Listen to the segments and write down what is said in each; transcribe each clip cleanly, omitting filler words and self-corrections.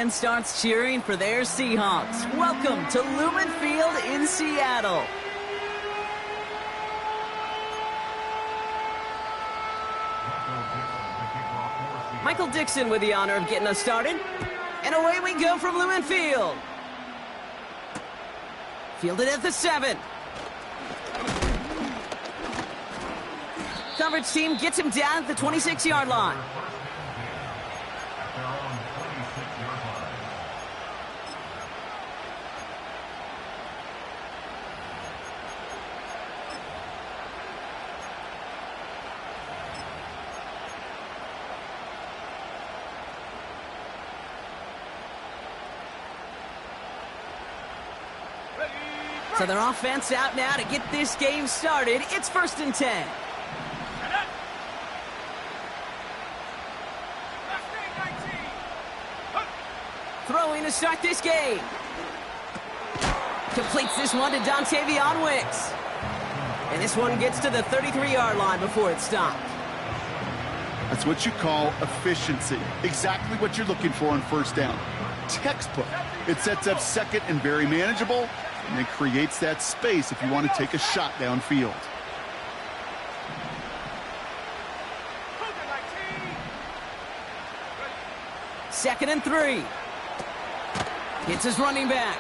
fan starts cheering for their Seahawks. Welcome to Lumen Field in Seattle. Michael Dixon with the honor of getting us started. And away we go from Lumen Field. Fielded at the 7. Coverage team gets him down at the 26-yard line. So their offense out now to get this game started. It's 1st and 10. Throwing to start this game. Completes this one to Dontavion Wicks. And this one gets to the 33-yard line before it's stopped. That's what you call efficiency. Exactly what you're looking for on 1st down. Textbook. It sets up 2nd and very manageable, and it creates that space if you want to take a shot downfield. Second and 3. Hits his running back.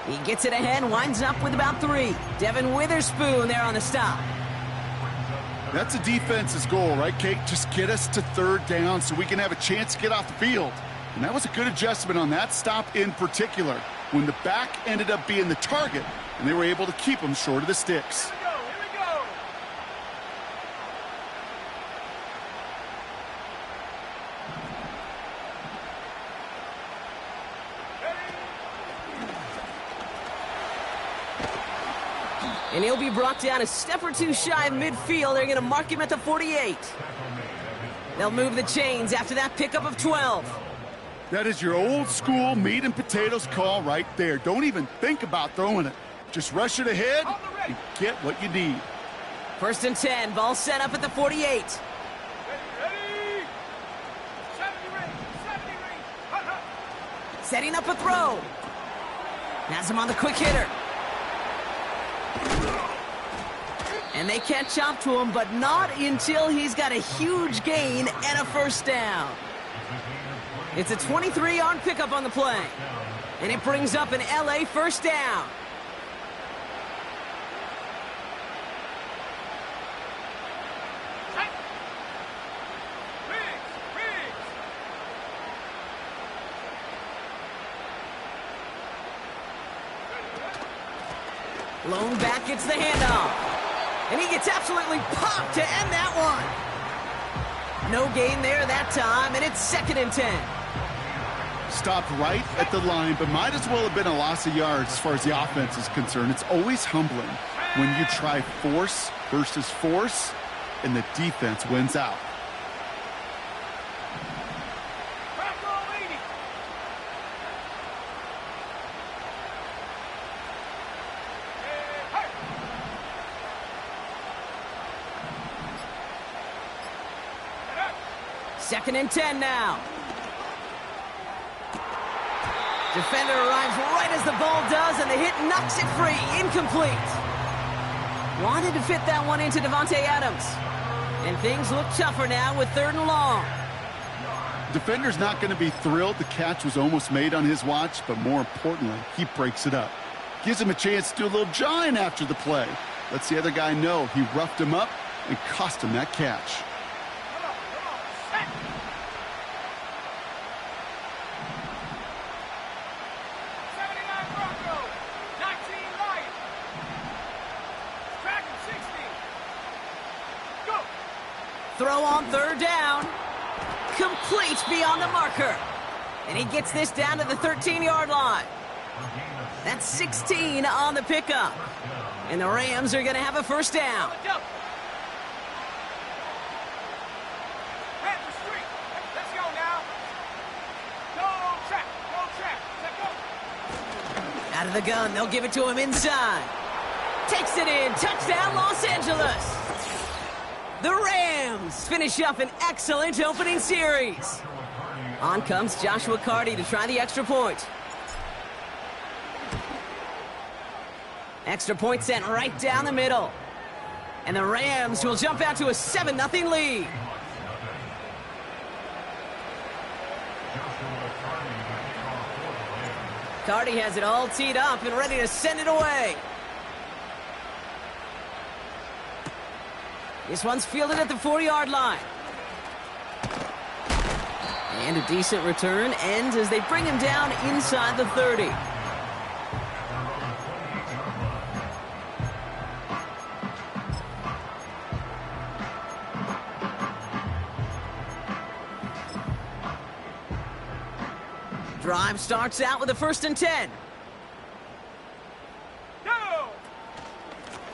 He gets it ahead, winds up with about 3. Devin Witherspoon there on the stop. That's a defense's goal, right, Kate? Just get us to 3rd down so we can have a chance to get off the field. And that was a good adjustment on that stop in particular, when the back ended up being the target, and they were able to keep him short of the sticks. And he'll be brought down a step or 2 shy of midfield. They're going to mark him at the 48. They'll move the chains after that pickup of 12. That is your old school meat and potatoes call right there. Don't even think about throwing it. Just rush it ahead and get what you need. 1st and 10. Ball set up at the 48. Setting up a throw. Has him on the quick hitter. And they catch up to him, but not until he's got a huge gain and a 1st down. It's a 23-yard pickup on the play. And it brings up an LA 1st down. Lone back gets the handoff. And he gets absolutely popped to end that one. No gain there that time, and it's 2nd and 10. Stopped right at the line, but might as well have been a loss of yards as far as the offense is concerned. It's always humbling when you try force versus force, and the defense wins out. Second and 10 now. Defender arrives right as the ball does, and the hit knocks it free. Incomplete. Wanted to fit that one into Devontae Adams. And things look tougher now with 3rd and long. Defender's not going to be thrilled the catch was almost made on his watch, but more importantly, he breaks it up. Gives him a chance to do a little jawing after the play. Lets the other guy know he roughed him up and cost him that catch. Throw on 3rd down. Complete beyond the marker. And he gets this down to the 13-yard line. That's 16 on the pickup. And the Rams are going to have a 1st down. Out of the gun, they'll give it to him inside. Takes it in. Touchdown, Los Angeles. The Rams finish up an excellent opening series. On comes Joshua Carty to try the extra point. Extra point sent right down the middle. And the Rams will jump out to a 7-0 lead. Carty has it all teed up and ready to send it away. This one's fielded at the 4-yard line. And a decent return ends as they bring him down inside the 30. Drive starts out with a 1st and 10. Go!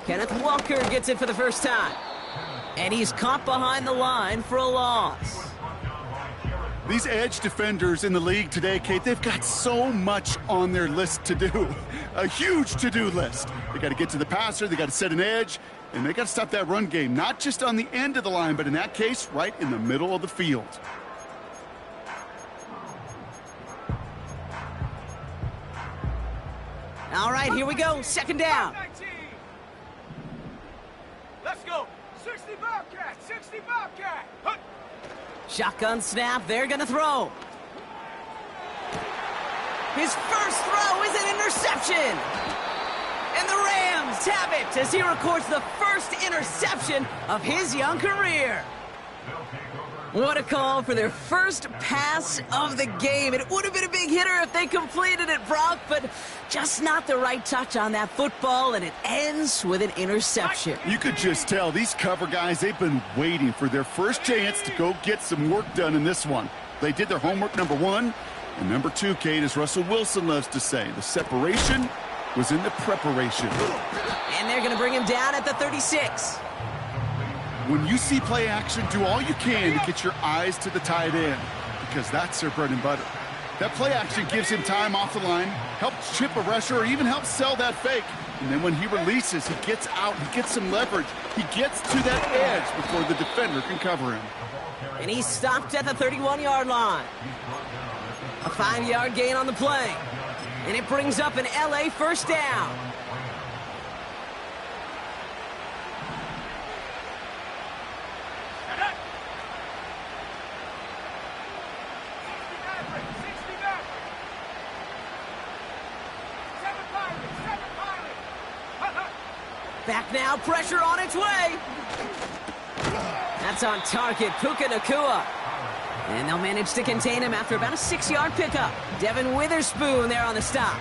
Kenneth Walker gets it for the first time. And he's caught behind the line for a loss. These edge defenders in the league today, Kate, they've got so much on their list to do. A huge to-do list. They got to get to the passer, they got to set an edge, and they got to stop that run game. Not just on the end of the line, but in that case, right in the middle of the field. All right, here we go. 2nd down. Let's go. 60 Bobcat, 60 Bobcat. Huh. Shotgun snap. They're going to throw. His first throw is an interception. And the Rams have it as he records the first interception of his young career. What a call for their first pass of the game. It would have been a big hitter if they completed it, Brock, but just not the right touch on that football, and it ends with an interception. You could just tell these cover guys, they've been waiting for their first chance to go get some work done in this one. They did their homework, number one. And number two, Kate, as Russell Wilson loves to say, the separation was in the preparation. And they're going to bring him down at the 36. When you see play action, do all you can to get your eyes to the tight end, because that's their bread and butter. That play action gives him time off the line, helps chip a rusher, or even helps sell that fake. And then when he releases, he gets out, he gets some leverage. He gets to that edge before the defender can cover him. And he's stopped at the 31-yard line. A 5-yard gain on the play. And it brings up an LA first down. Back now, pressure on its way. That's on target, Puka Nacua. And they'll manage to contain him after about a 6-yard pickup. Devin Witherspoon there on the stop.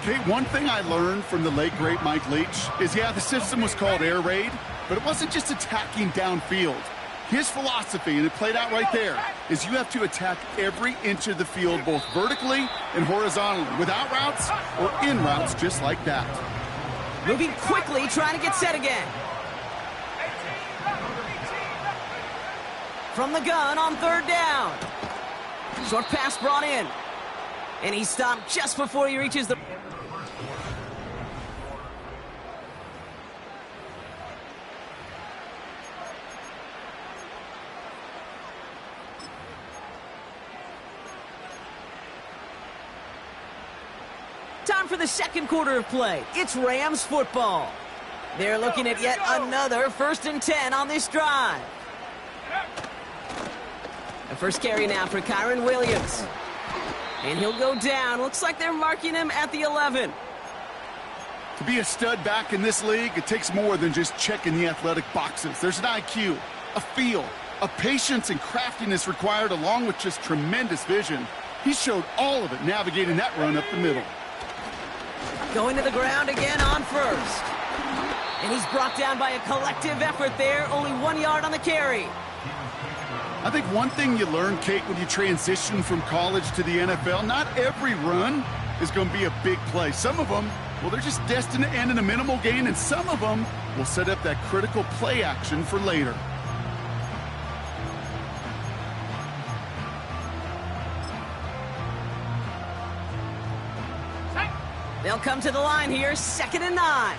Kate, one thing I learned from the late, great Mike Leach is, yeah, the system was called air raid, but it wasn't just attacking downfield. His philosophy, and it played out right there, is you have to attack every inch of the field, both vertically and horizontally, without routes or in routes just like that. Moving quickly, trying to get set again. From the gun on 3rd down. Short pass brought in. And he stopped just before he reaches the... Time for the 2nd quarter of play. It's Rams football. They're looking at yet another 1st and 10 on this drive. The first carry now for Kyron Williams. And he'll go down. Looks like they're marking him at the 11. To be a stud back in this league, it takes more than just checking the athletic boxes. There's an IQ, a feel, a patience and craftiness required, along with just tremendous vision. He showed all of it navigating that run up the middle. Going to the ground again on 1st. And he's brought down by a collective effort there. Only 1 yard on the carry. I think one thing you learn, Kate, when you transition from college to the NFL, not every run is going to be a big play. Some of them, well, they're just destined to end in a minimal gain, and some of them will set up that critical play action for later. They'll come to the line here, 2nd and 9.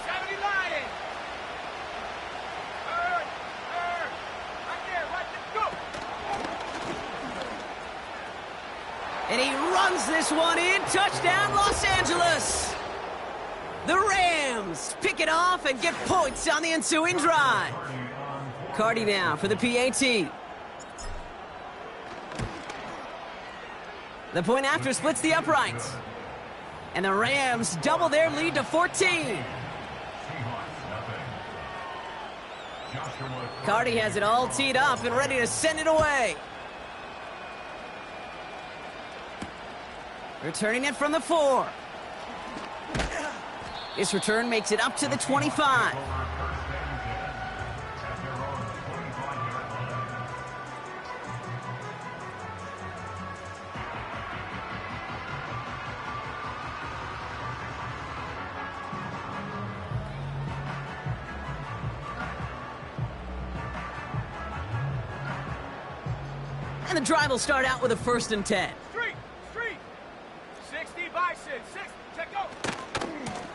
70 Lions. Right there, right there. And he runs this one in. Touchdown, Los Angeles. The Rams pick it off and get points on the ensuing drive. Cardi now for the PAT. The point after splits the uprights. And the Rams double their lead to 14. Cardi has it all teed up and ready to send it away. Returning it from the 4. This return makes it up to the 25. And the drive will start out with a 1st and 10. Street. 60 Bison. 6. Check go.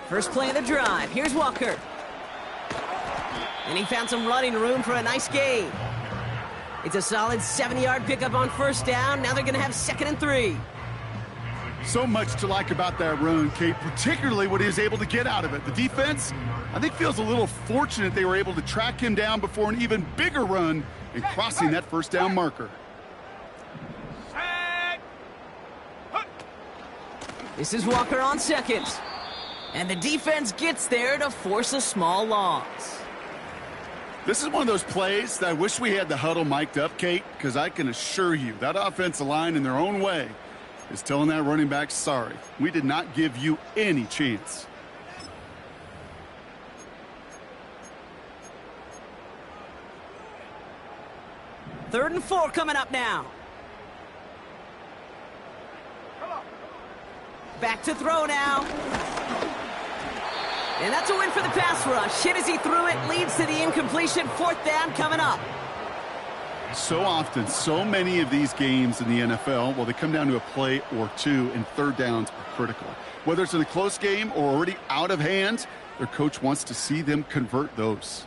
First play of the drive. Here's Walker. And he found some running room for a nice gain. It's a solid 70-yard pickup on 1st down. Now they're going to have 2nd and 3. So much to like about that run, Kate, particularly what he was able to get out of it. The defense, I think, feels a little fortunate they were able to track him down before an even bigger run and crossing that 1st down marker. This is Walker on 2nd. And the defense gets there to force a small loss. This is one of those plays that I wish we had the huddle mic'd up, Kate, because I can assure you that offensive line in their own way is telling that running back, sorry, we did not give you any chance. Third and 4 coming up now. Back to throw now. And that's a win for the pass rush. Hit as he threw it, leads to the incompletion. 4th down coming up. So often, so many of these games in the NFL, well, they come down to a play or two, and 3rd downs are critical. Whether it's in a close game or already out of hand, their coach wants to see them convert those.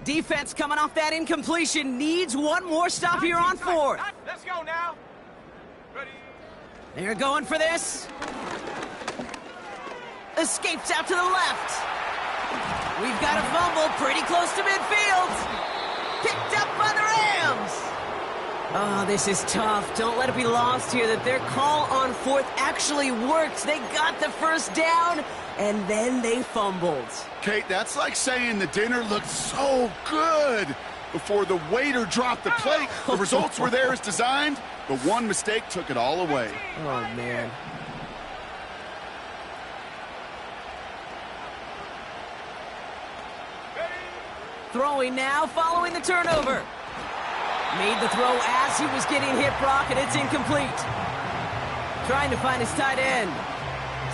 Defense coming off that incompletion needs one more stop here on 4th. Let's go now. Ready. They're going for this. Escapes out to the left. We've got a fumble pretty close to midfield. Picked up by the Rams. Oh, this is tough. Don't let it be lost here that their call on 4th actually worked. They got the 1st down, and then they fumbled. Kate, that's like saying the dinner looked so good before the waiter dropped the plate. The results were there as designed, but one mistake took it all away. Oh, man. Throwing now, following the turnover. Made the throw as he was getting hit, Brock, and it's incomplete. Trying to find his tight end.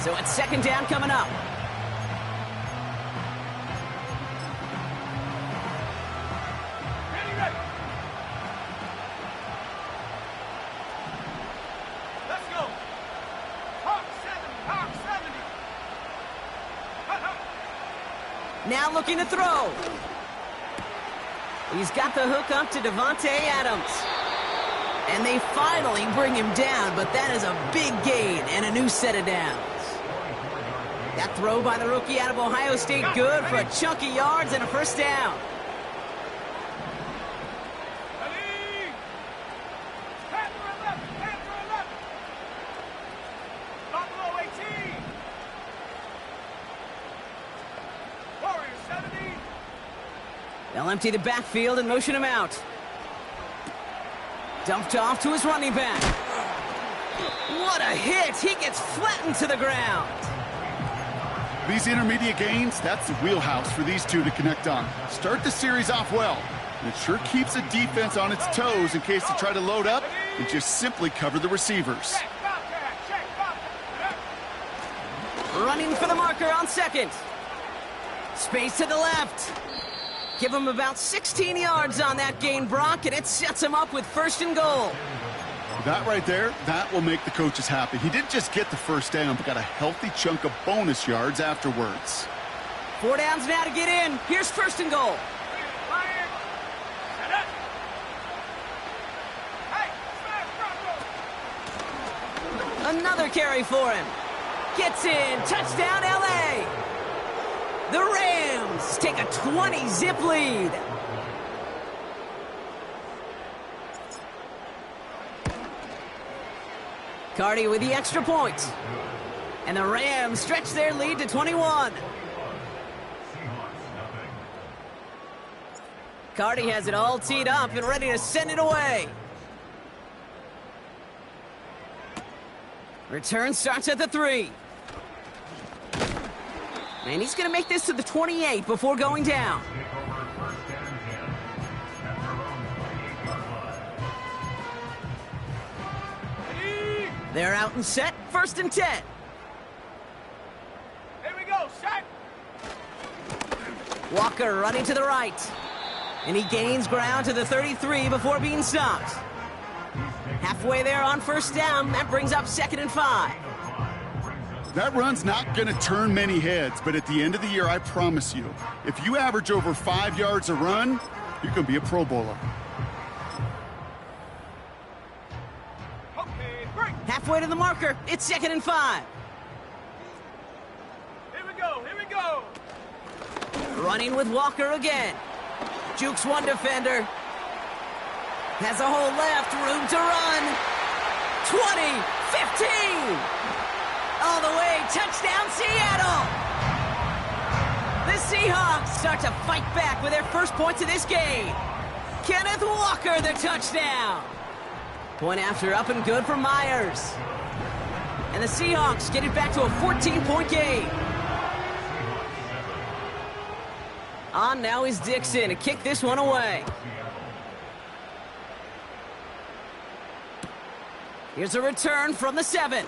So it's 2nd down coming up. Ready. Let's go. Hawk 70. Now looking to throw. He's got the hook up to Devontae Adams. And they finally bring him down, but that is a big gain and a new set of downs. That throw by the rookie out of Ohio State, good for a chunk of yards and a first down. They'll empty the backfield and motion him out. Dumped off to his running back. What a hit! He gets flattened to the ground. These intermediate gains, that's the wheelhouse for these two to connect on. Start the series off well. And it sure keeps the defense on its toes in case they try to load up and just simply cover the receivers. Running for the marker on second. Space to the left. Give him about 16 yards on that gain, Brock, and it sets him up with first and goal. That right there, that will make the coaches happy. He didn't just get the first down, but got a healthy chunk of bonus yards afterwards. 4 downs now to get in. Here's first and goal. Another carry for him. Gets in. Touchdown, LA. The Rams take a 20-zip lead. Cardi with the extra point. And the Rams stretch their lead to 21. Cardi has it all teed up and ready to send it away. Return starts at the 3. And he's going to make this to the 28 before going down. They're out and set. First and 10. Here we go, set. Walker running to the right. And he gains ground to the 33 before being stopped. Halfway there on first down. That brings up 2nd and 5. That run's not going to turn many heads, but at the end of the year, I promise you, if you average over 5 yards a run, you're going to be a Pro Bowler. Okay, break. Halfway to the marker. It's 2nd and 5. Here we go, here we go. Running with Walker again. Jukes one defender. Has a hole left. Room to run. 20, 15. All the way, touchdown Seattle! The Seahawks start to fight back with their first points of this game. Kenneth Walker, the touchdown! Point after up and good for Myers. And the Seahawks get it back to a 14-point game. On now is Dixon to kick this one away. Here's a return from the 7.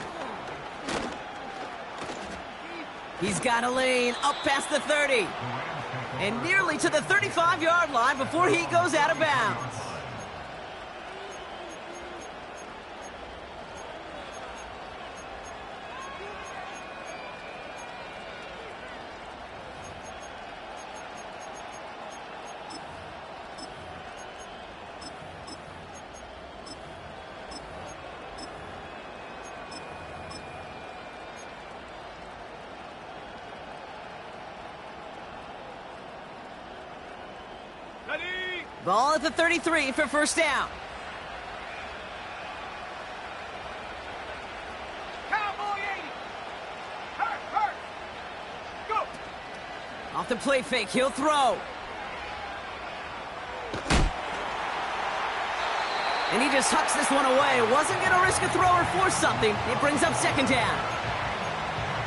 He's got a lane up past the 30. And nearly to the 35-yard line before he goes out of bounds. Ball at the 33 for first down. Cowboy 80. Hurt. Go. Off the play fake, he'll throw. And he just hucks this one away. Wasn't going to risk a throw or force something. It brings up 2nd down.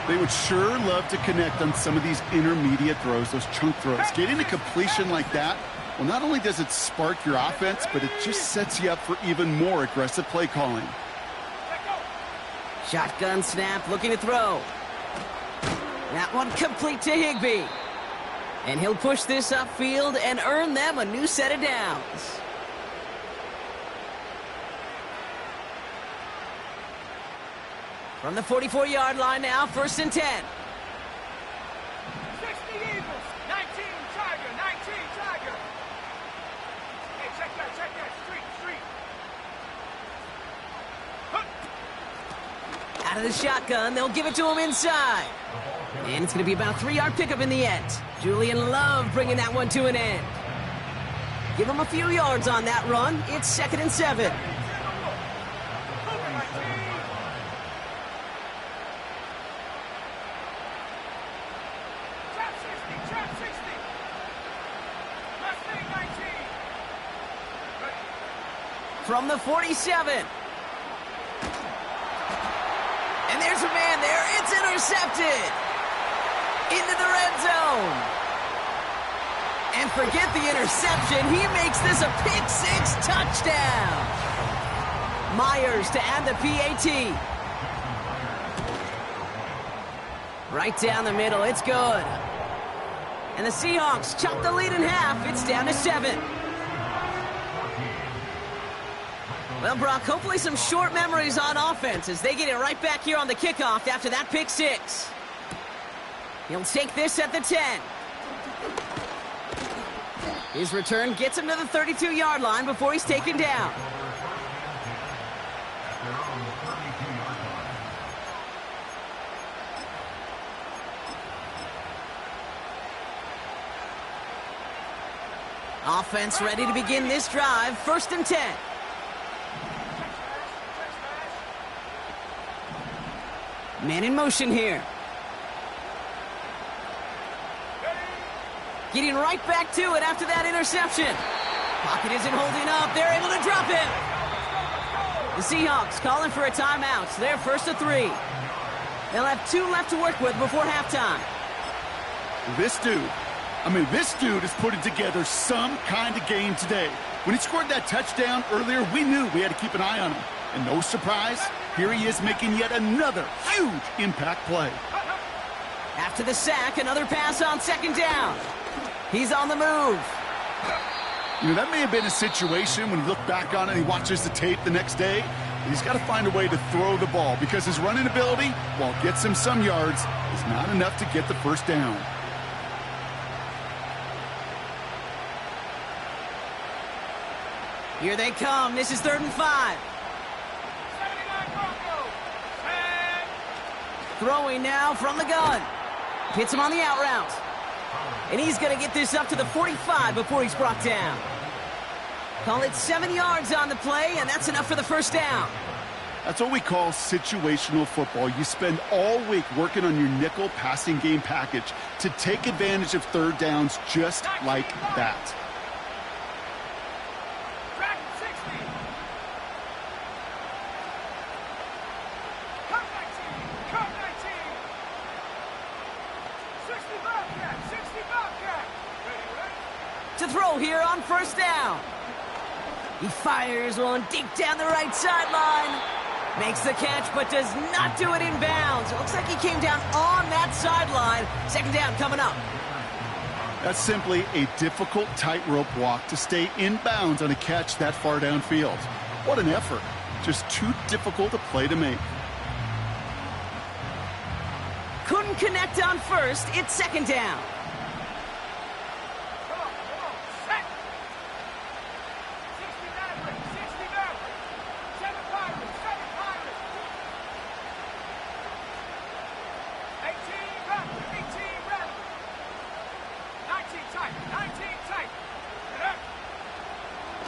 They would sure love to connect on some of these intermediate throws, those chunk throws. Getting a completion like that, well, not only does it spark your offense, but it just sets you up for even more aggressive play calling. Shotgun snap, looking to throw. That one complete to Higbee. And he'll push this upfield and earn them a new set of downs. From the 44-yard line now, 1st and 10. 60 Eagles, 19 Tiger, 19 Tiger. Hey, check that, street. Out of the shotgun, they'll give it to him inside. And it's going to be about a 3-yard pickup in the end. Julian Love bringing that one to an end. Give him a few yards on that run. It's 2nd and 7. From the 47. And there's a man there. It's intercepted. Into the red zone. And forget the interception. He makes this a pick-6 touchdown. Myers to add the PAT. Right down the middle. It's good. And the Seahawks chop the lead in half. It's down to 7. Well, Brock, hopefully some short memories on offense as they get it right back here on the kickoff after that pick-6. He'll take this at the 10. His return gets him to the 32-yard line before he's taken down. Offense ready to begin this drive. 1st and 10. Man in motion here. Getting right back to it after that interception. Pocket isn't holding up. They're able to drop it. The Seahawks calling for a timeout. They're 1st and 3. They'll have 2 left to work with before halftime. This dude is putting together some kind of game today. When he scored that touchdown earlier, we knew we had to keep an eye on him. And no surprise, here he is making yet another huge impact play. After the sack, another pass on 2nd down. He's on the move. You know, that may have been a situation when you look back on it and he watches the tape the next day. He's got to find a way to throw the ball because his running ability, while it gets him some yards, is not enough to get the 1st down. Here they come. This is 3rd and 5. Throwing now from the gun. Hits him on the out route. And he's going to get this up to the 45 before he's brought down. Call it 7 yards on the play, and that's enough for the 1st down. That's what we call situational football. You spend all week working on your nickel passing game package to take advantage of 3rd downs just like that. To throw here on 1st down. He fires one deep down the right sideline. Makes the catch, but does not do it in bounds. It looks like he came down on that sideline. 2nd down coming up. That's simply a difficult tightrope walk to stay in bounds on a catch that far downfield. What an effort. Just too difficult a play to make. Couldn't connect on 1st. It's 2nd down.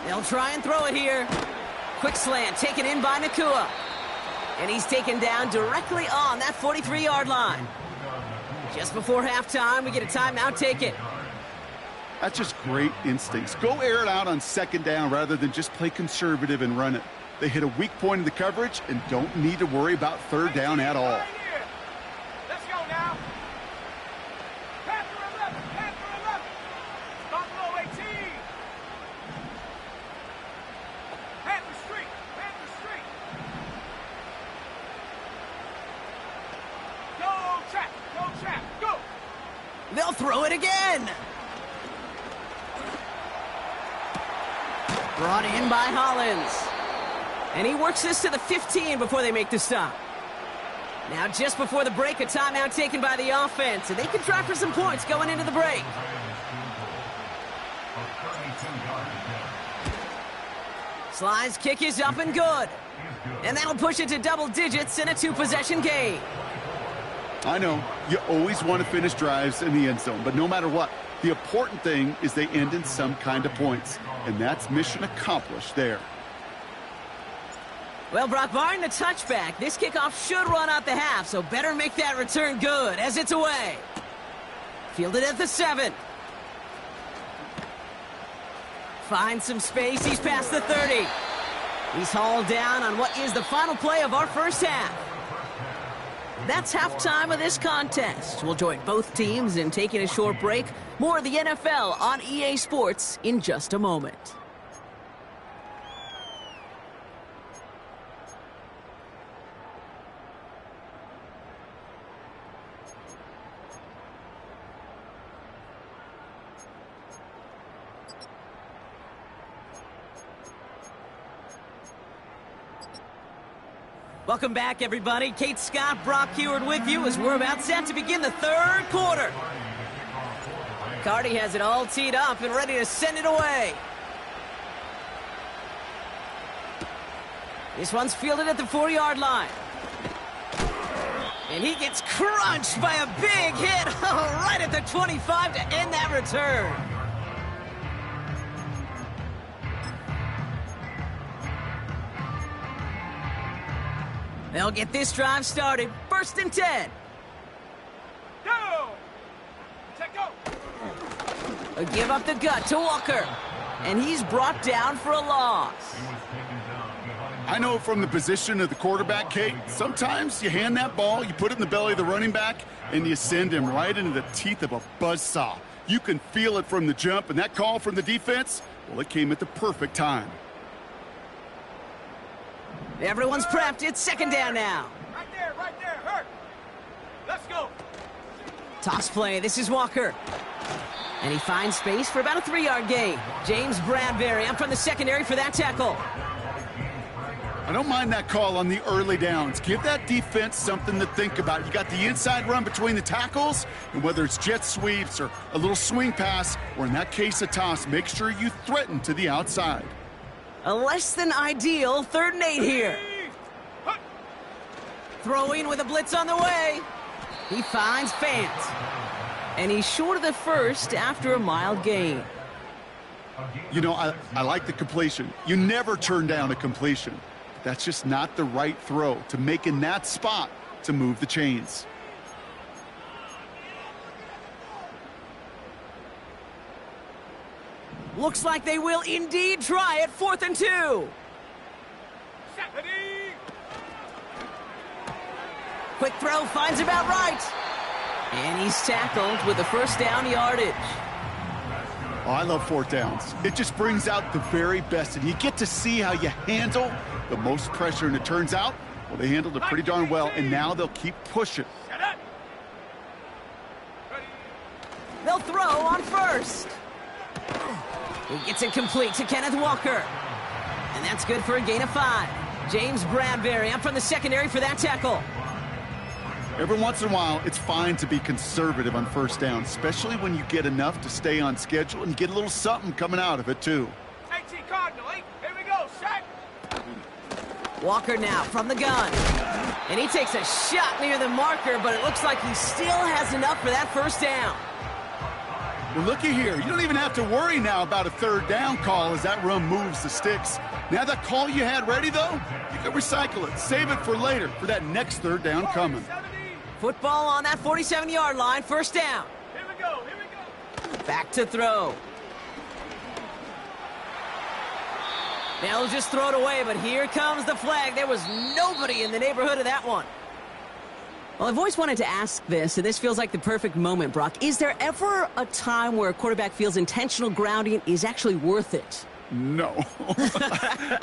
They'll try and throw it here. Quick slant taken in by Nakua. And he's taken down directly on that 43-yard line. Just before halftime, we get a timeout taken. That's just great instincts. Go air it out on 2nd down rather than just play conservative and run it. They hit a weak point in the coverage and don't need to worry about 3rd down at all. Let's go now. Panther 11, Panther 11. Buffalo 18. Panther Street, Panther Street. Go trap, go. They'll throw it again. Brought in by Hollins. And he works this to the 15 before they make the stop. Now just before the break, a timeout taken by the offense. And they can try for some points going into the break. Sly's kick is up and good. And that'll push it to double digits in a 2-possession game. I know, you always want to finish drives in the end zone, but no matter what, the important thing is they end in some kind of points, and that's mission accomplished there. Well, Brock, barring the touchback, this kickoff should run out the half, so better make that return good as it's away. Fielded at the 7. Finds some space. He's past the 30. He's hauled down on what is the final play of our first half. That's halftime of this contest. We'll join both teams in taking a short break. More of the NFL on EA Sports in just a moment. Welcome back, everybody. Kate Scott, Brock Heward with you as we're about set to begin the third quarter. Cardi has it all teed up and ready to send it away. This one's fielded at the 4-yard line. And he gets crunched by a big hit right at the 25 to end that return. They'll get this drive started. 1st and 10. Go! Check go! A give up the gut to Walker. And he's brought down for a loss. I know from the position of the quarterback, Kate, sometimes you hand that ball, you put it in the belly of the running back, and you send him right into the teeth of a buzzsaw. You can feel it from the jump, and that call from the defense, well, it came at the perfect time. Everyone's prepped. It's 2nd down now. Right there, hurt! Let's go! Toss play. This is Walker. And he finds space for about a 3-yard gain. James Bradbury up from the secondary for that tackle. I don't mind that call on the early downs. Give that defense something to think about. You got the inside run between the tackles, and whether it's jet sweeps or a little swing pass, or in that case a toss, make sure you threaten to the outside. A less than ideal 3rd and 8 here. Throwing with a blitz on the way. He finds Fant. And he's short of the first after a mild gain. You know, I like the completion. You never turn down a completion. That's just not the right throw to make in that spot to move the chains. Looks like they will indeed try it. 4th and 2. Quick throw finds about right. And he's tackled with the 1st down yardage. Oh, I love 4th downs. It just brings out the very best, and you get to see how you handle the most pressure, and it turns out, well, they handled it pretty darn well, and now they'll keep pushing. They'll throw on 1st. He gets it complete to Kenneth Walker. And that's good for a gain of 5. James Bradbury up from the secondary for that tackle. Every once in a while, it's fine to be conservative on 1st down, especially when you get enough to stay on schedule and get a little something coming out of it, too. 18 Cardinal, here we go, set! Walker now from the gun. And he takes a shot near the marker, but it looks like he still has enough for that 1st down. Well, looky here. You don't even have to worry now about a 3rd down call as that run moves the sticks. Now that call you had ready, though, you can recycle it. Save it for later for that next 3rd down coming. Football on that 47-yard line. 1st down. Here we go. Back to throw. They'll just throw it away, but here comes the flag. There was nobody in the neighborhood of that one. Well, I've always wanted to ask this, and this feels like the perfect moment, Brock. Is there ever a time where a quarterback feels intentional grounding is actually worth it? No.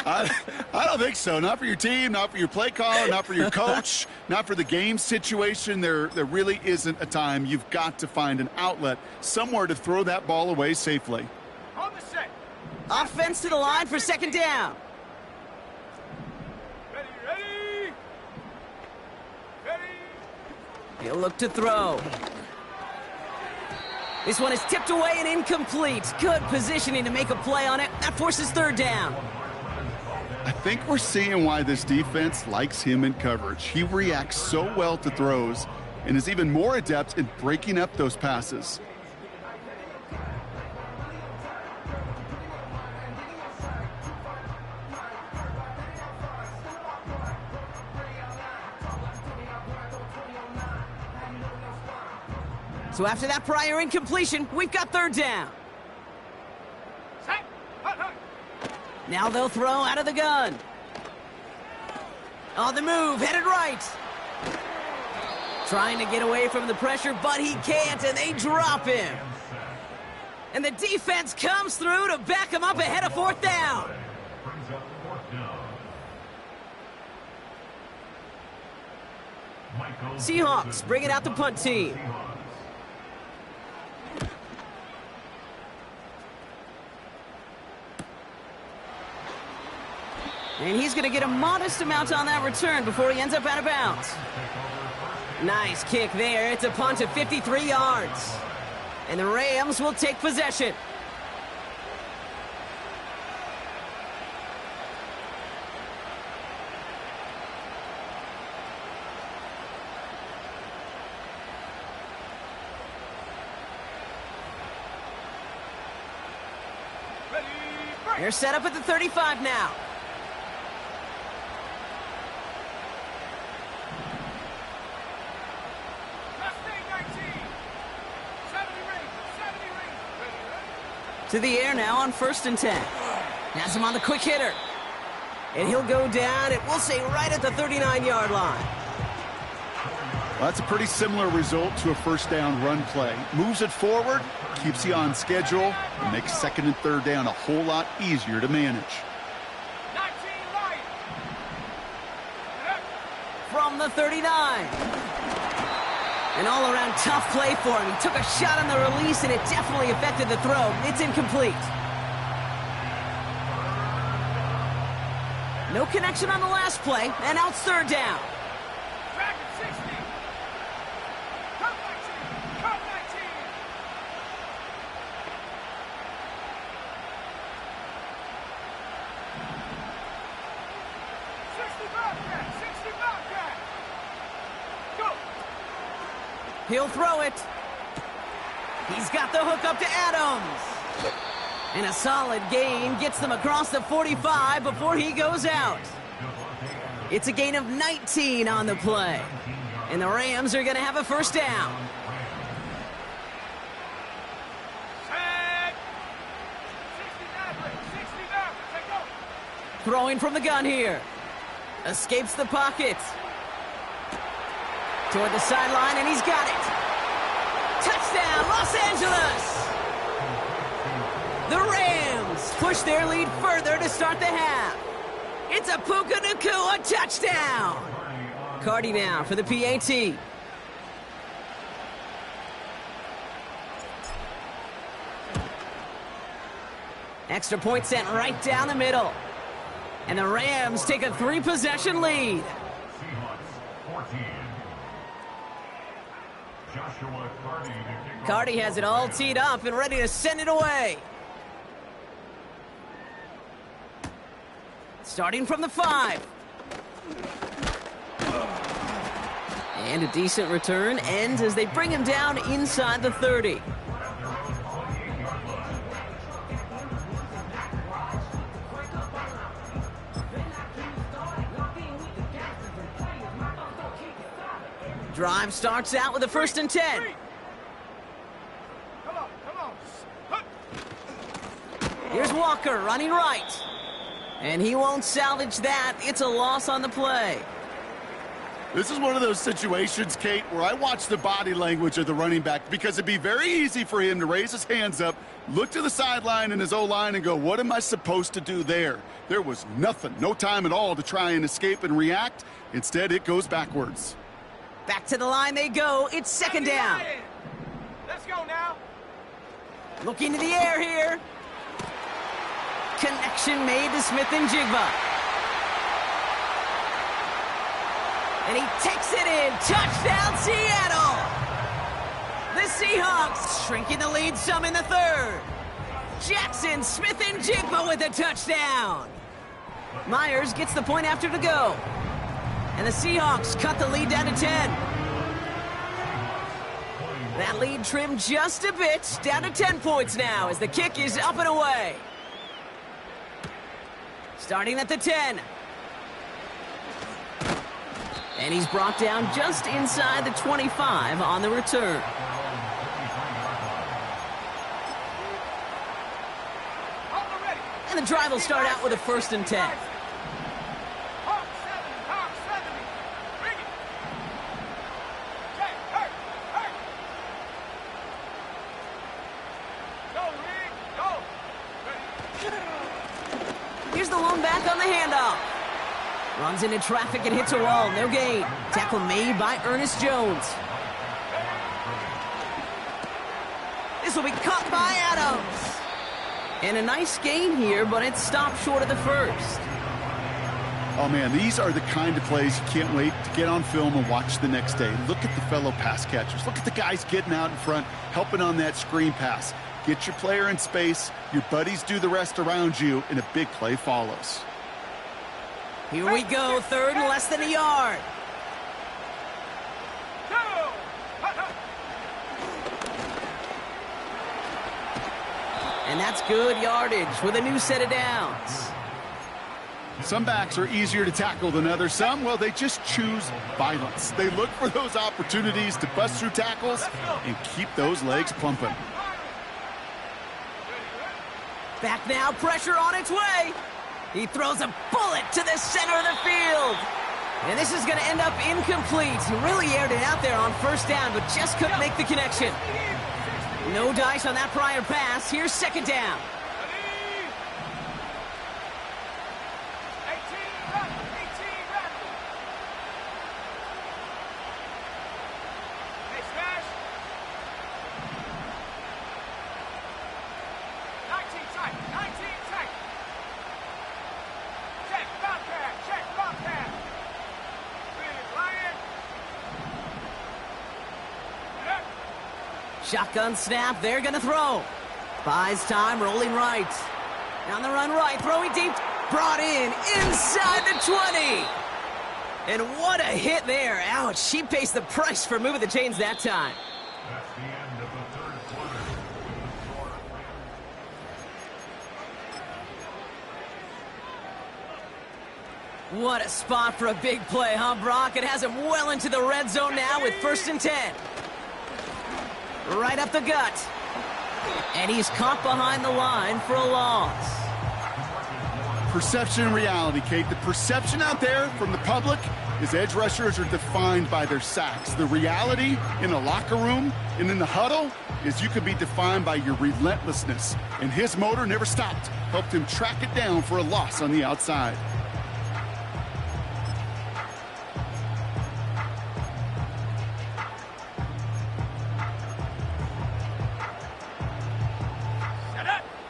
I don't think so. Not for your team, not for your play caller, not for your coach, not for the game situation. There really isn't a time. You've got to find an outlet, somewhere to throw that ball away safely. On the set. Offense to the line for 2nd down. He'll look to throw. This one is tipped away and incomplete. Good positioning to make a play on it. That forces 3rd down. I think we're seeing why this defense likes him in coverage. He reacts so well to throws and is even more adept in breaking up those passes. So after that prior incompletion, we've got third down. Now they'll throw out of the gun. On the move, headed right. Trying to get away from the pressure, but he can't, and they drop him. And the defense comes through to back him up ahead of fourth down. Seahawks bring it out the punt team. And he's going to get a modest amount on that return before he ends up out of bounds. Nice kick there. It's a punt of 53 yards. And the Rams will take possession. They're set up at the 35 now. To the air now on 1st and 10. Has him on the quick hitter. And he'll go down, and we'll say right at the 39-yard line. Well, that's a pretty similar result to a first down run play. Moves it forward, keeps you on schedule, and makes second and third down a whole lot easier to manage. From the 39. An all-around tough play for him. He took a shot on the release, and it definitely affected the throw. It's incomplete. No connection on the last play, and now it's third down. He'll throw it. He's got the hook up to Adams. And a solid gain gets them across the 45 before he goes out. It's a gain of 19 on the play. And the Rams are going to have a first down. Throwing from the gun here. Escapes the pocket. Toward the sideline, and he's got it. Touchdown, Los Angeles! The Rams push their lead further to start the half. It's a Puka Nacua touchdown. Cardi now for the PAT. Extra point sent right down the middle. And the Rams take a 3-possession lead. Cardi has it all teed up and ready to send it away. Starting from the 5. And a decent return ends as they bring him down inside the 30. Drive starts out with a 1st and 10. Here's Walker running right. And he won't salvage that. It's a loss on the play. This is one of those situations, Kate, where I watch the body language of the running back because it'd be very easy for him to raise his hands up, look to the sideline and his O-line and go, what am I supposed to do there? There was nothing, no time at all to try and escape and react. Instead, it goes backwards. Back to the line they go. It's second down. Let's go now. Looking to the air here. Connection made to Smith and Jigba. And he takes it in. Touchdown, Seattle. The Seahawks shrinking the lead some in the 3rd. Jackson, Smith and Jigba with a touchdown. Myers gets the point after to go. And the Seahawks cut the lead down to 10. That lead trimmed just a bit, down to 10 points now as the kick is up and away. Starting at the 10. And he's brought down just inside the 25 on the return. And the drive will start out with a 1st and 10. Here's the lone back on the handoff. Runs into traffic and hits a wall. No gain. Tackle made by Ernest Jones. This will be caught by Adams. And a nice gain here, but it stopped short of the 1st. Oh, man, these are the kind of plays you can't wait to get on film and watch the next day. Look at the fellow pass catchers. Look at the guys getting out in front, helping on that screen pass. Get your player in space, your buddies do the rest around you, and a big play follows. Here we go, 3rd and less than a yard. And that's good yardage with a new set of downs. Some backs are easier to tackle than others. Some, well, they just choose violence. They look for those opportunities to bust through tackles and keep those legs pumping. Back now, pressure on its way. He throws a bullet to the center of the field. And this is going to end up incomplete. He really aired it out there on 1st down, but just couldn't make the connection. No dice on that prior pass. Here's 2nd down. Shotgun snap, they're going to throw. Buys time, rolling right. On the run right, throwing deep. Brought in, inside the 20. And what a hit there. Ouch, she pays the price for moving the chains that time. That's the end of the 3rd quarter. What a spot for a big play, huh, Brock? It has him well into the red zone now with 1st and 10. Right up the gut. And he's caught behind the line for a loss. Perception and reality, Kate. The perception out there from the public is edge rushers are defined by their sacks. The reality in the locker room and in the huddle is you can be defined by your relentlessness. And his motor never stopped. Helped him track it down for a loss on the outside.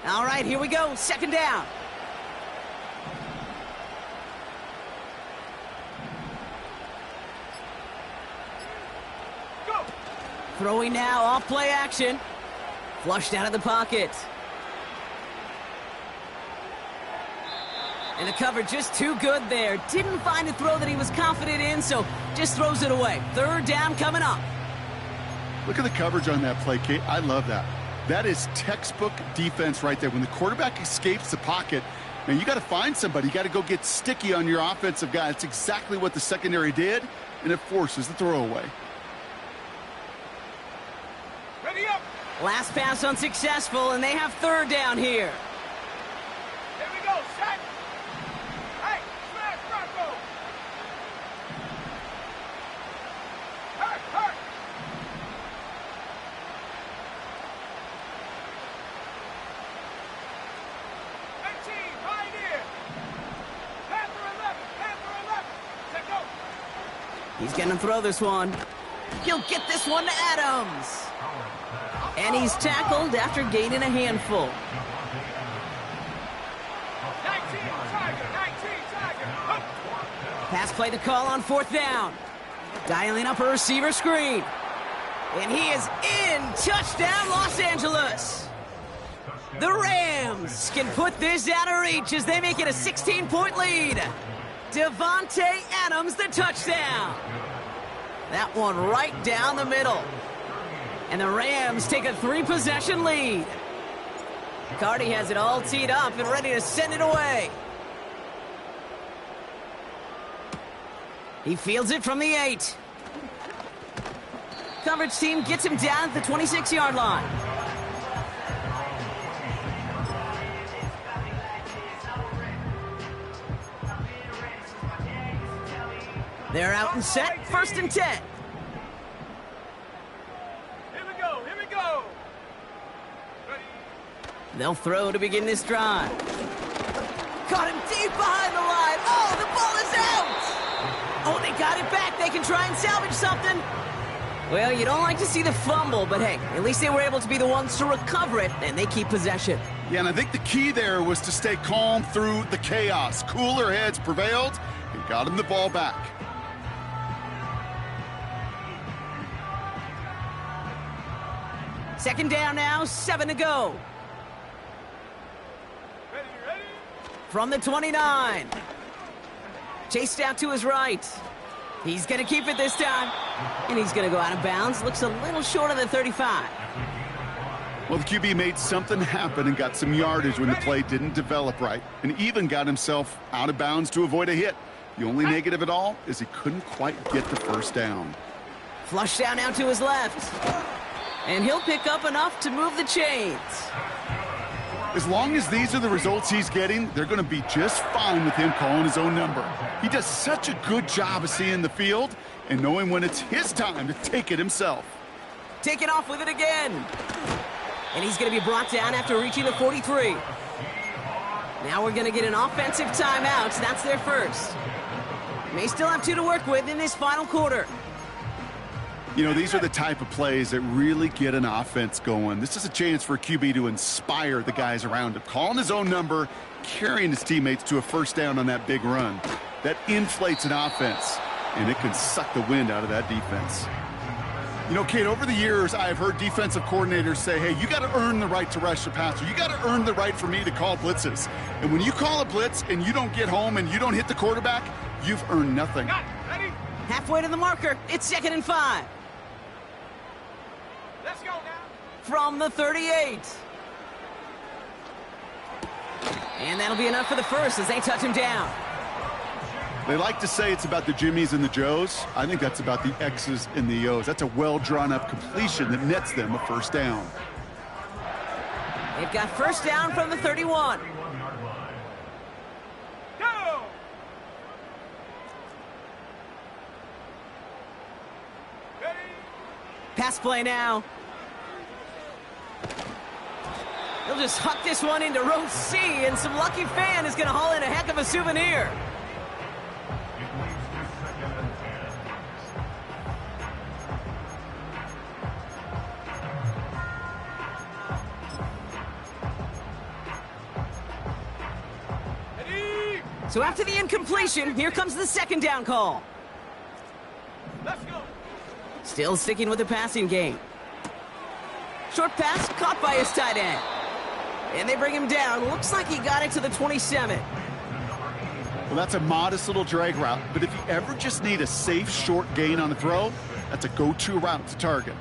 All right, here we go. 2nd down. Go. Throwing now, off play action. Flushed out of the pocket. And the cover just too good there. Didn't find a throw that he was confident in, so just throws it away. 3rd down coming up. Look at the coverage on that play, Kate. I love that. That is textbook defense right there. When the quarterback escapes the pocket, man, you got to find somebody. You got to go get sticky on your offensive guy. That's exactly what the secondary did, and it forces the throwaway. Ready up. Last pass unsuccessful, and they have 3rd down here. Here we go. Set. Hey, smash Bronco. Hurt, hurt. He's going to throw this one. He'll get this one to Adams. And he's tackled after gaining a handful. 19 Tiger. Pass play to call on 4th down. Dialing up a receiver screen. And he is in. Touchdown, Los Angeles. The Rams can put this out of reach as they make it a 16-point lead. Devontae Adams, the touchdown. That one right down the middle. And the Rams take a 3-possession lead. Cardi has it all teed up and ready to send it away. He fields it from the 8. Coverage team gets him down at the 26-yard line. They're out and set, 1st and 10. Here we go, here we go. Ready. They'll throw to begin this drive. Caught him deep behind the line. Oh, the ball is out! Oh, they got it back. They can try and salvage something. Well, you don't like to see the fumble, but hey, at least they were able to be the ones to recover it, and they keep possession. Yeah, and I think the key there was to stay calm through the chaos. Cooler heads prevailed and got him the ball back. Second down now, 7 to go. Ready, ready. From the 29. Chased out to his right. He's going to keep it this time. And he's going to go out of bounds. Looks a little short of the 35. Well, the QB made something happen and got some yardage when the play didn't develop right, and even got himself out of bounds to avoid a hit. The only negative at all is he couldn't quite get the first down. Flush down now to his left. And he'll pick up enough to move the chains. As long as these are the results he's getting, they're going to be just fine with him calling his own number. He does such a good job of seeing the field and knowing when it's his time to take it himself. Taking off with it again. And he's going to be brought down after reaching the 43. Now we're going to get an offensive timeout. That's their first. May still have 2 to work with in this final quarter. You know, these are the type of plays that really get an offense going. This is a chance for a QB to inspire the guys around him. Calling his own number, carrying his teammates to a first down on that big run. That inflates an offense, and it can suck the wind out of that defense. You know, Kate, over the years, I've heard defensive coordinators say, hey, you got to earn the right to rush the passer. You got to earn the right for me to call blitzes. And when you call a blitz and you don't get home and you don't hit the quarterback, you've earned nothing. Ready? Halfway to the marker. It's 2nd and 5. Let's go now. From the 38. And that'll be enough for the first as they touch him down. They like to say it's about the Jimmies and the Joes. I think that's about the X's and the O's. That's a well-drawn-up completion that nets them a first down. They've got first down from the 31. Go! Ready? Pass play now. He'll just huck this one into row C, and some lucky fan is going to haul in a heck of a souvenir. Ready? So after the incompletion, here comes the 2nd down call. Let's go. Still sticking with the passing game. Short pass caught by his tight end. And they bring him down. Looks like he got it to the 27. Well, that's a modest little drag route, but if you ever just need a safe short gain on the throw, that's a go-to route to target.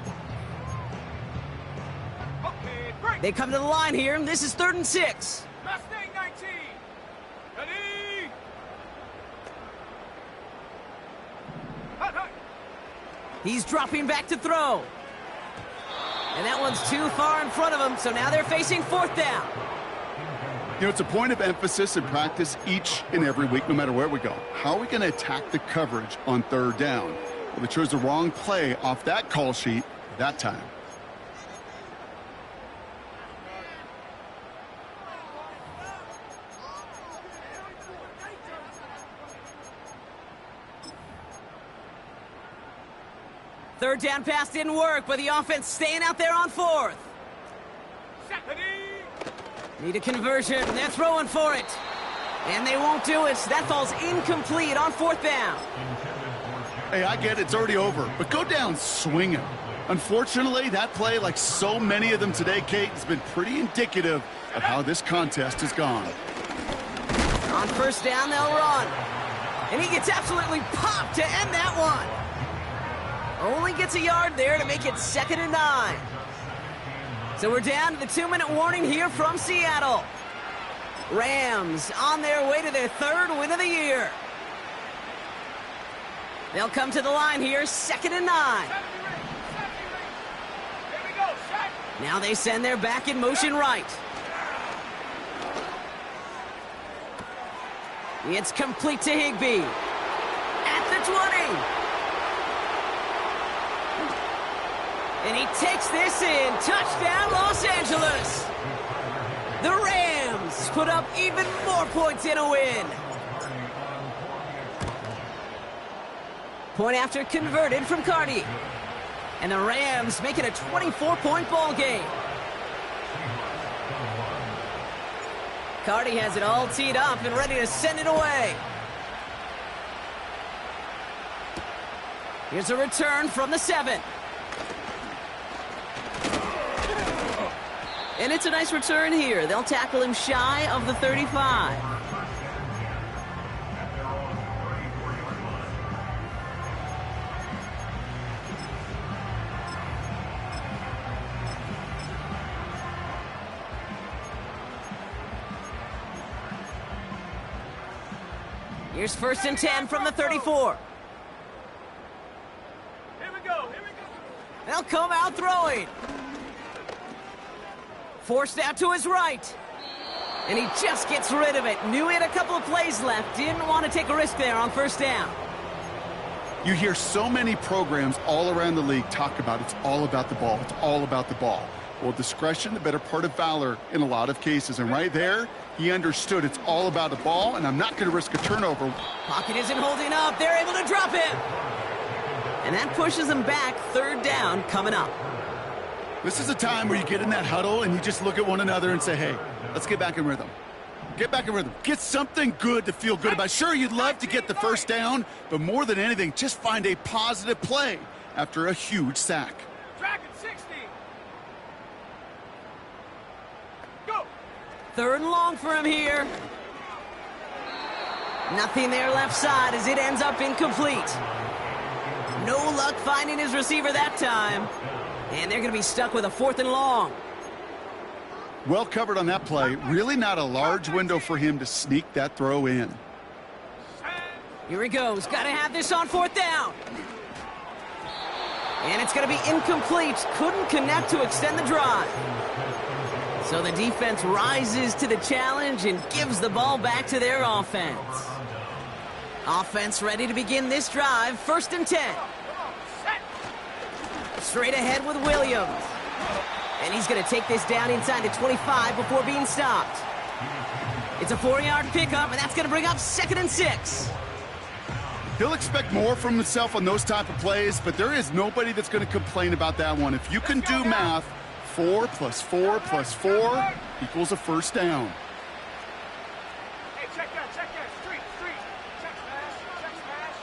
Okay, break. They come to the line here, and this is 3rd and 6. Mustang 19. Ready? Hut, hut. He's dropping back to throw. And that one's too far in front of him, so now they're facing 4th down. You know, it's a point of emphasis in practice each and every week, no matter where we go. How are we going to attack the coverage on 3rd down? Well, they chose the wrong play off that call sheet that time. Third down pass didn't work, but the offense staying out there on 4th. Ready? Need a conversion. They're throwing for it. And they won't do it. That falls incomplete on 4th down. Hey, I get it. It's already over. But go down swinging. Unfortunately, that play, like so many of them today, Kate, has been pretty indicative of how this contest has gone. On first down, they'll run. And he gets absolutely popped to end that one. Only gets a yard there to make it 2nd and 9. So we're down to the 2-minute warning here from Seattle. Rams on their way to their 3rd win of the year. They'll come to the line here, 2nd and 9. Now they send their back in motion right. It's complete to Higbee. At the 20. And he takes this in. Touchdown, Los Angeles. The Rams put up even more points in a win. Point after converted from Cardi. And the Rams make it a 24-point ball game. Cardi has it all teed up and ready to send it away. Here's a return from the 7. And it's a nice return here. They'll tackle him shy of the 35. Here's 1st and 10 from the 34. Here we go. They'll come out throwing. Forced out to his right. And he just gets rid of it. Knew he had a couple of plays left. Didn't want to take a risk there on 1st down. You hear so many programs all around the league talk about it's all about the ball. It's all about the ball. Well, discretion, the better part of valor in a lot of cases. And right there, he understood it's all about the ball, and I'm not going to risk a turnover. Pocket isn't holding up. They're able to drop him. And that pushes them back. 3rd down coming up. This is a time where you get in that huddle and you just look at one another and say, hey, let's get back in rhythm. Get back in rhythm. Get something good to feel good about. Sure, you'd love to get the 1st down, but more than anything, just find a positive play after a huge sack. Dragon 60. Go. 3rd and long for him here. Nothing there left side as it ends up incomplete. No luck finding his receiver that time. And they're going to be stuck with a 4th and long. Well covered on that play. Really not a large window for him to sneak that throw in. Here he goes. Got to have this on 4th down. And it's going to be incomplete. Couldn't connect to extend the drive. So the defense rises to the challenge and gives the ball back to their offense. Offense ready to begin this drive. 1st and 10. Straight ahead with Williams. And he's going to take this down inside the 25 before being stopped. It's a 4-yard pickup, and that's going to bring up 2nd and 6. He'll expect more from himself on those type of plays, but there is nobody that's going to complain about that one. If you can do math, 4 plus 4 plus 4 equals a 1st down. Hey, check that. Street. Check smash.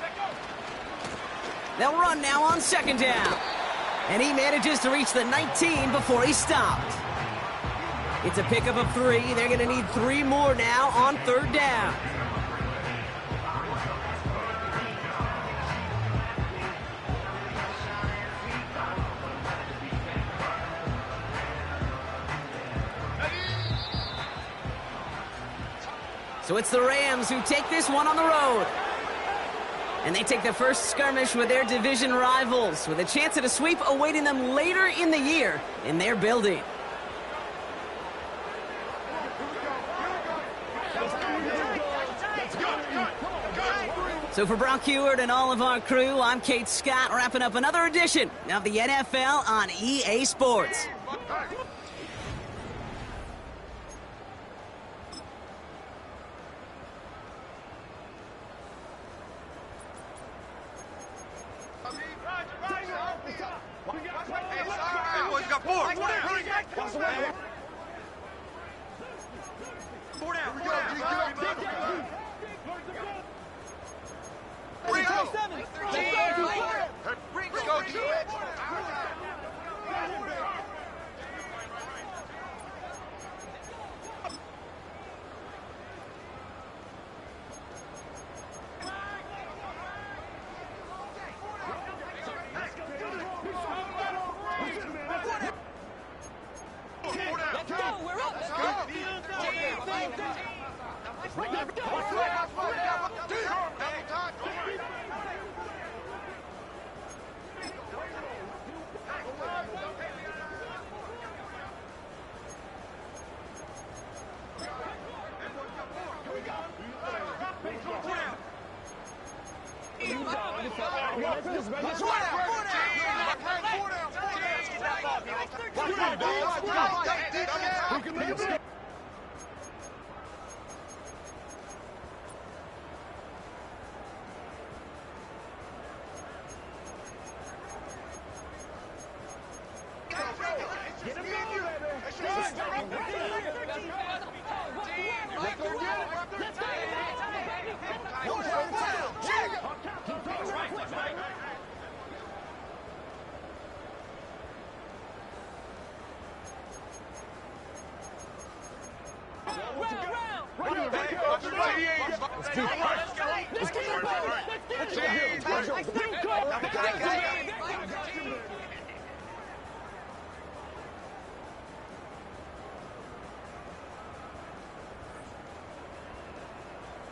Check go. They'll run now on 2nd down. And he manages to reach the 19 before he stopped. It's a pickup of 3. They're going to need 3 more now on 3rd down. So it's the Rams who take this one on the road. And they take the first skirmish with their division rivals, with a chance at a sweep awaiting them later in the year in their building. So for Brock Heward and all of our crew, I'm Kate Scott, wrapping up another edition of the NFL on EA Sports. Four down. Let's go.